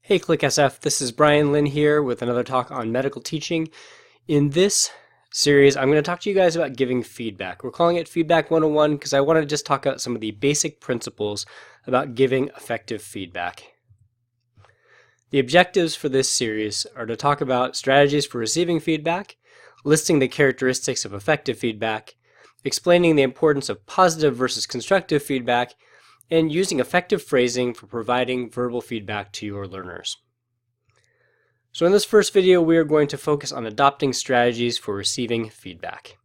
Hey ClickSF, this is Brian Lynn here with another talk on medical teaching. In this series, I'm going to talk to you guys about giving feedback. We're calling it Feedback 101 because I want to just talk about some of the basic principles about giving effective feedback. The objectives for this series are to talk about strategies for receiving feedback, listing the characteristics of effective feedback, explaining the importance of positive versus constructive feedback, and using effective phrasing for providing verbal feedback to your learners. So in this first video, we are going to focus on adopting strategies for receiving feedback.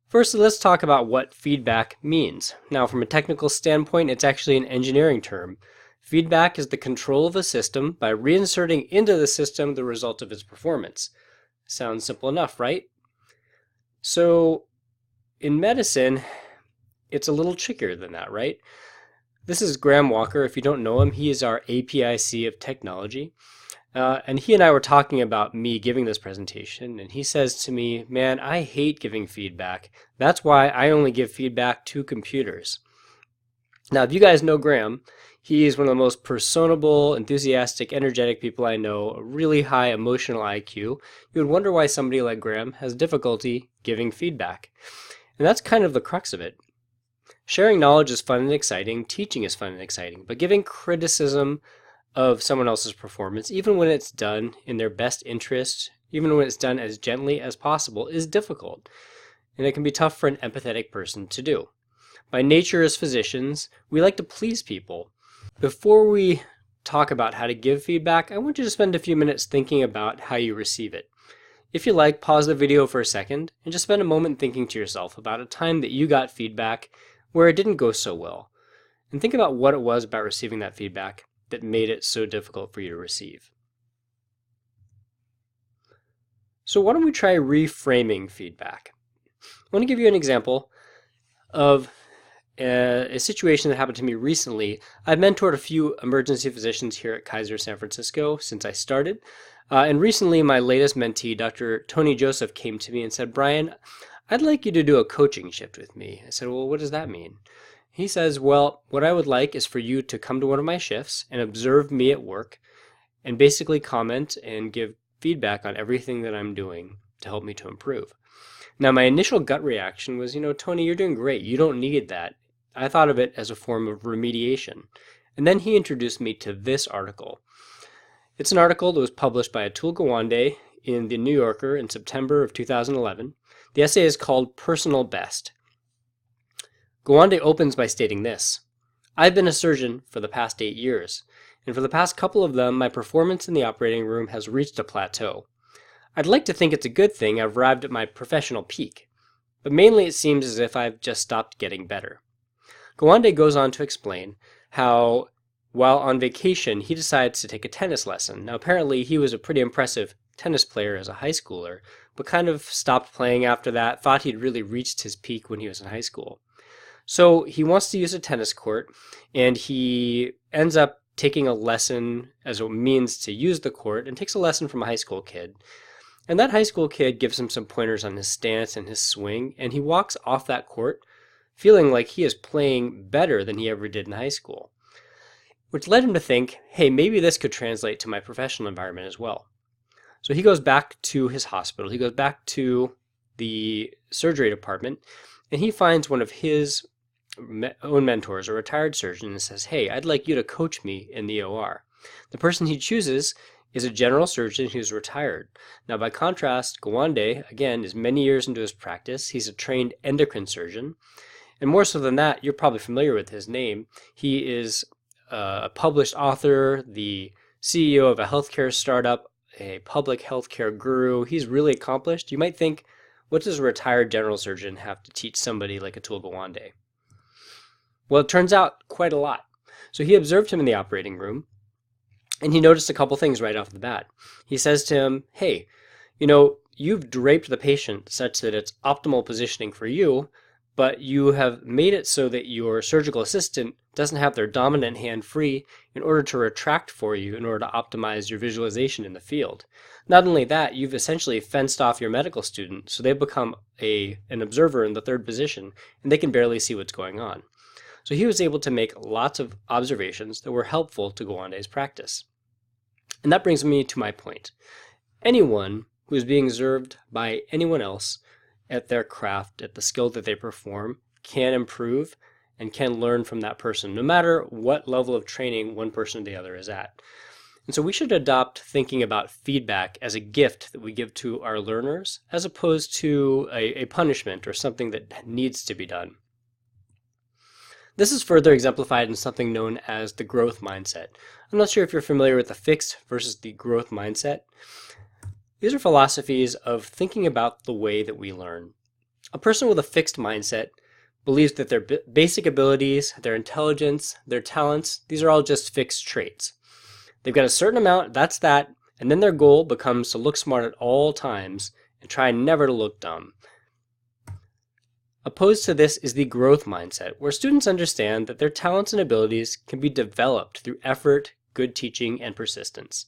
First, let's talk about what feedback means. Now, from a technical standpoint, it's actually an engineering term. Feedback is the control of a system by reinserting into the system the result of its performance. Sounds simple enough, right? So in medicine, it's a little trickier than that, right? This is Graham Walker. If you don't know him, he is our APIC of technology. And he and I were talking about me giving this presentation, and he says to me, man, I hate giving feedback. That's why I only give feedback to computers. Now, if you guys know Graham, he is one of the most personable, enthusiastic, energetic people I know, a really high emotional IQ. You would wonder why somebody like Graham has difficulty giving feedback. And that's kind of the crux of it. Sharing knowledge is fun and exciting, teaching is fun and exciting, but giving criticism of someone else's performance, even when it's done in their best interest, even when it's done as gently as possible, is difficult. And it can be tough for an empathetic person to do. By nature as physicians, we like to please people. Before we talk about how to give feedback, I want you to spend a few minutes thinking about how you receive it. If you like, pause the video for a second and just spend a moment thinking to yourself about a time that you got feedback where it didn't go so well. And think about what it was about receiving that feedback that made it so difficult for you to receive. So why don't we try reframing feedback? I want to give you an example of a situation that happened to me recently. I've mentored a few emergency physicians here at Kaiser San Francisco since I started. And recently my latest mentee, Dr. Tony Joseph, came to me and said, Brian, I'd like you to do a coaching shift with me. I said, well, what does that mean? He says, well, what I would like is for you to come to one of my shifts and observe me at work and basically comment and give feedback on everything that I'm doing to help me to improve. Now, my initial gut reaction was, Tony, you're doing great. You don't need that. I thought of it as a form of remediation. And then he introduced me to this article. It's an article that was published by Atul Gawande in The New Yorker in September of 2011. The essay is called Personal Best. Gawande opens by stating this: I've been a surgeon for the past 8 years, and for the past couple of them, my performance in the operating room has reached a plateau. I'd like to think it's a good thing I've arrived at my professional peak, but mainly it seems as if I've just stopped getting better. Gawande goes on to explain how, while on vacation, he decides to take a tennis lesson. Now, apparently, he was a pretty impressive tennis player as a high schooler, but kind of stopped playing after that, thought he'd really reached his peak when he was in high school. So he wants to use a tennis court, and he ends up taking a lesson as a means to use the court, and takes a lesson from a high school kid. And that high school kid gives him some pointers on his stance and his swing, and he walks off that court feeling like he is playing better than he ever did in high school, which led him to think, hey, maybe this could translate to my professional environment as well. So he goes back to his hospital, he goes back to the surgery department, and he finds one of his own mentors, a retired surgeon, and says, hey, I'd like you to coach me in the OR. The person he chooses is a general surgeon who's retired. Now, by contrast, Gawande, again, is many years into his practice. He's a trained endocrine surgeon. And more so than that, you're probably familiar with his name. He is a published author, the CEO of a healthcare startup, a public healthcare guru. He's really accomplished. You might think, what does a retired general surgeon have to teach somebody like Atul Gawande? Well, it turns out quite a lot. So he observed him in the operating room, and he noticed a couple things right off the bat. He says to him, hey, you've draped the patient such that it's optimal positioning for you, but you have made it so that your surgical assistant doesn't have their dominant hand free in order to retract for you in order to optimize your visualization in the field. Not only that, you've essentially fenced off your medical student, so they've become an observer in the third position, and they can barely see what's going on. So he was able to make lots of observations that were helpful to Gawande's practice. And that brings me to my point. Anyone who is being observed by anyone else at their craft, at the skill that they perform, can improve and can learn from that person, no matter what level of training one person or the other is at. And so we should adopt thinking about feedback as a gift that we give to our learners, as opposed to a punishment or something that needs to be done. This is further exemplified in something known as the growth mindset. I'm not sure if you're familiar with the fixed versus the growth mindset. These are philosophies of thinking about the way that we learn. A person with a fixed mindset believes that their basic abilities, their intelligence, their talents, these are all just fixed traits. They've got a certain amount, that's that, and then their goal becomes to look smart at all times and try never to look dumb. Opposed to this is the growth mindset, where students understand that their talents and abilities can be developed through effort, good teaching, and persistence.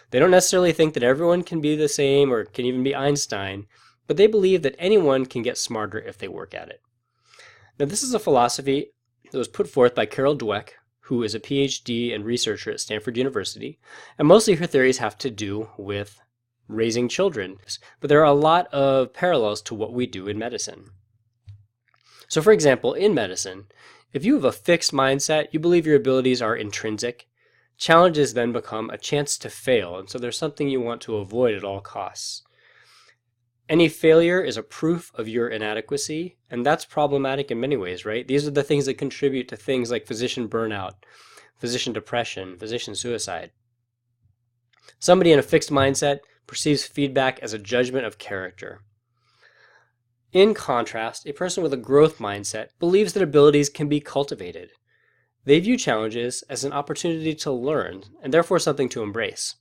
They don't necessarily think that everyone can be the same or can even be Einstein, but they believe that anyone can get smarter if they work at it. Now, this is a philosophy that was put forth by Carol Dweck, who is a PhD and researcher at Stanford University, and mostly her theories have to do with raising children, but there are a lot of parallels to what we do in medicine. So for example, in medicine, if you have a fixed mindset, you believe your abilities are intrinsic, challenges then become a chance to fail, and so there's something you want to avoid at all costs. Any failure is a proof of your inadequacy, and that's problematic in many ways, right? These are the things that contribute to things like physician burnout, physician depression, physician suicide. Somebody in a fixed mindset perceives feedback as a judgment of character. In contrast, a person with a growth mindset believes that abilities can be cultivated. They view challenges as an opportunity to learn, and therefore something to embrace.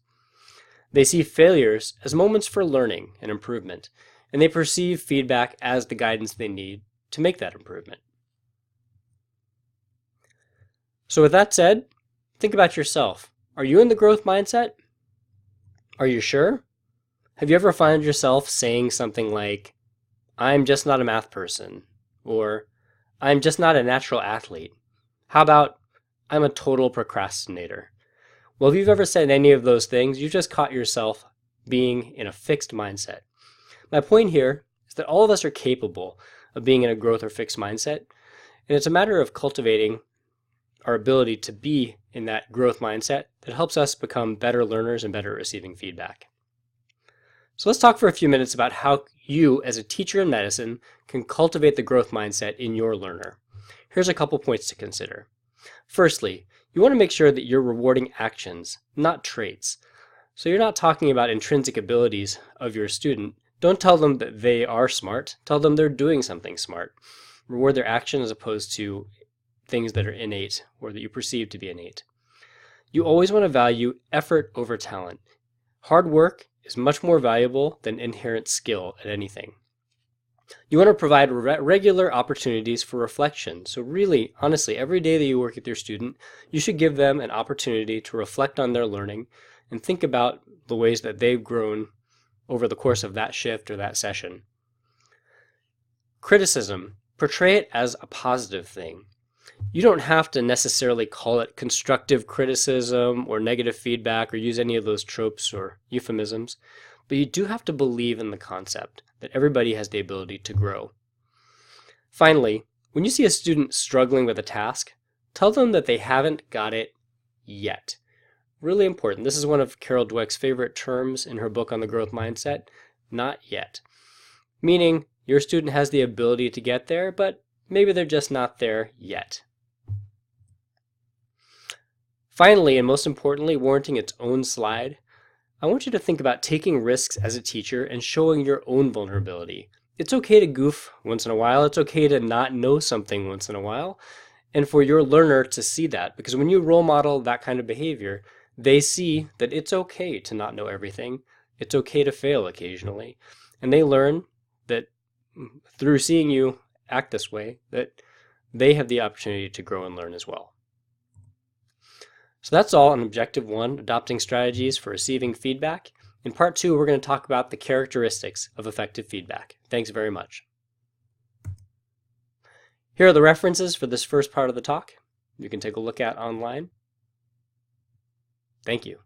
They see failures as moments for learning and improvement, and they perceive feedback as the guidance they need to make that improvement. So with that said, think about yourself. Are you in the growth mindset? Are you sure? Have you ever found yourself saying something like, "I'm just not a math person," or "I'm just not a natural athlete"? How about, "I'm a total procrastinator"? Well, if you've ever said any of those things, you've just caught yourself being in a fixed mindset. My point here is that all of us are capable of being in a growth or fixed mindset, and it's a matter of cultivating our ability to be in that growth mindset that helps us become better learners and better at receiving feedback. So let's talk for a few minutes about how you, as a teacher in medicine, can cultivate the growth mindset in your learner. Here's a couple points to consider. Firstly, you want to make sure that you're rewarding actions, not traits. So you're not talking about intrinsic abilities of your student. Don't tell them that they are smart. Tell them they're doing something smart. Reward their action as opposed to things that are innate or that you perceive to be innate. You always want to value effort over talent. Hard work is much more valuable than inherent skill at anything. You want to provide regular opportunities for reflection. So really, honestly, every day that you work with your student, you should give them an opportunity to reflect on their learning and think about the ways that they've grown over the course of that shift or that session. Criticism. Portray it as a positive thing. You don't have to necessarily call it constructive criticism or negative feedback or use any of those tropes or euphemisms, but you do have to believe in the concept that everybody has the ability to grow. Finally, when you see a student struggling with a task, tell them that they haven't got it yet. Really important. This is one of Carol Dweck's favorite terms in her book on the growth mindset, not yet. Meaning, your student has the ability to get there, but maybe they're just not there yet. Finally, and most importantly, warranting its own slide, I want you to think about taking risks as a teacher and showing your own vulnerability. It's okay to goof once in a while. It's okay to not know something once in a while, and for your learner to see that, because when you role model that kind of behavior, they see that it's okay to not know everything. It's okay to fail occasionally, and they learn that through seeing you act this way, that they have the opportunity to grow and learn as well. So that's all on Objective 1, Adopting Strategies for Receiving Feedback. In Part 2, we're going to talk about the characteristics of effective feedback. Thanks very much. Here are the references for this first part of the talk you can take a look at online. Thank you.